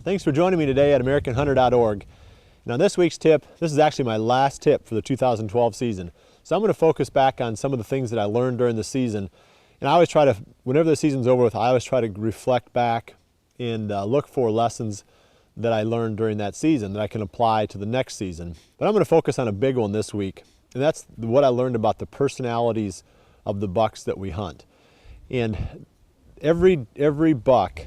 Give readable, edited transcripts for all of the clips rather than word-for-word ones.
Thanks for joining me today at AmericanHunter.org. Now this week's tip, this is actually my last tip for the 2012 season. So I'm going to focus back on some of the things that I learned during the season. And I always try to, whenever the season's over with, I always try to reflect back and look for lessons that I learned during that season that I can apply to the next season. But I'm going to focus on a big one this week, and that's what I learned about the personalities of the bucks that we hunt. And every buck,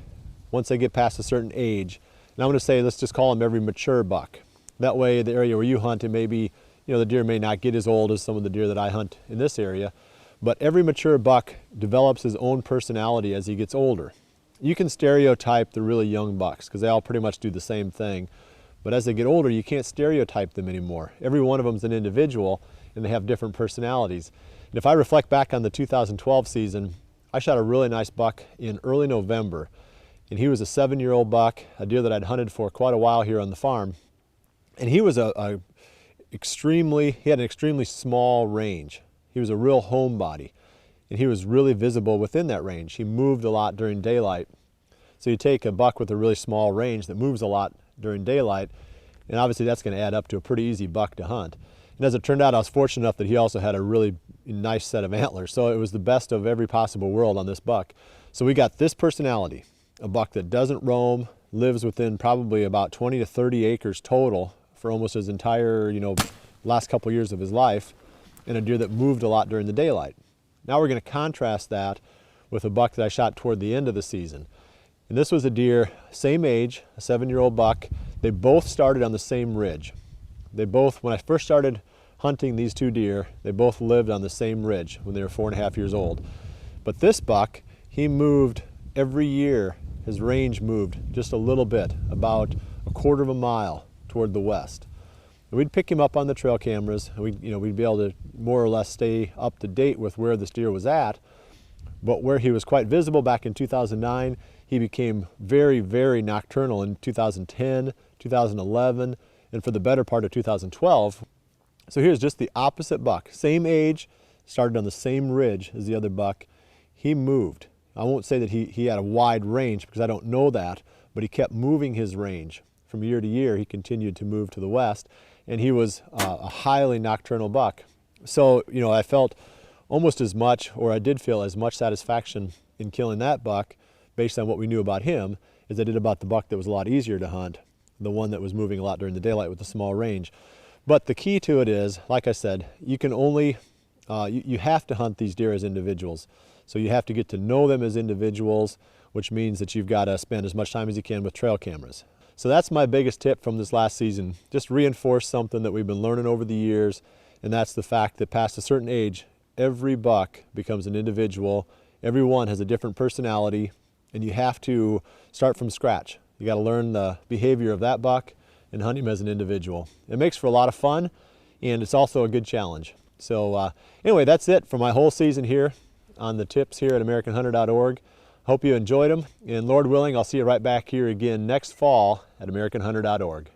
once they get past a certain age, and I'm going to say, let's just call them every mature buck. That way, the area where you hunt, it may be, the deer may not get as old as some of the deer that I hunt in this area, but every mature buck develops his own personality as he gets older. You can stereotype the really young bucks because they all pretty much do the same thing, but as they get older, you can't stereotype them anymore. Every one of them is an individual, and they have different personalities. And if I reflect back on the 2012 season, I shot a really nice buck in early November, and he was a 7-year-old buck, a deer that I'd hunted for quite a while here on the farm. And he was he had an extremely small range. He was a real homebody, and he was really visible within that range. He moved a lot during daylight. So you take a buck with a really small range that moves a lot during daylight, and obviously that's going to add up to a pretty easy buck to hunt. And as it turned out, I was fortunate enough that he also had a really nice set of antlers. So it was the best of every possible world on this buck. So we got this personality, a buck that doesn't roam, lives within probably about 20 to 30 acres total for almost his entire, last couple years of his life, and a deer that moved a lot during the daylight. Now we're going to contrast that with a buck that I shot toward the end of the season. And this was a deer, same age, a 7-year-old buck. They both started on the same ridge. When I first started hunting these two deer, they both lived on the same ridge when they were 4.5 years old. But this buck, he moved every year. His range moved just a little bit, about a quarter of a mile toward the west. And we'd pick him up on the trail cameras, and we'd be able to more or less stay up to date with where this deer was at. But where he was quite visible back in 2009, he became very, very nocturnal in 2010, 2011, and for the better part of 2012. So here's just the opposite buck. Same age, started on the same ridge as the other buck. He moved. I won't say that he had a wide range because I don't know that, but he kept moving his range. From year to year, he continued to move to the west, and he was a highly nocturnal buck. So, I felt almost as much, or I did feel as much satisfaction in killing that buck based on what we knew about him as I did about the buck that was a lot easier to hunt, the one that was moving a lot during the daylight with the small range. But the key to it is, like I said, you can only, you have to hunt these deer as individuals. So you have to get to know them as individuals, which means that you've got to spend as much time as you can with trail cameras. So that's my biggest tip from this last season. Just reinforce something that we've been learning over the years, and that's the fact that past a certain age, every buck becomes an individual. Every one has a different personality, and you have to start from scratch. You got to learn the behavior of that buck and hunt him as an individual. It makes for a lot of fun, and it's also a good challenge. So anyway, that's it for my whole season here on the tips here at AmericanHunter.org. Hope you enjoyed them, and Lord willing, I'll see you right back here again next fall at AmericanHunter.org.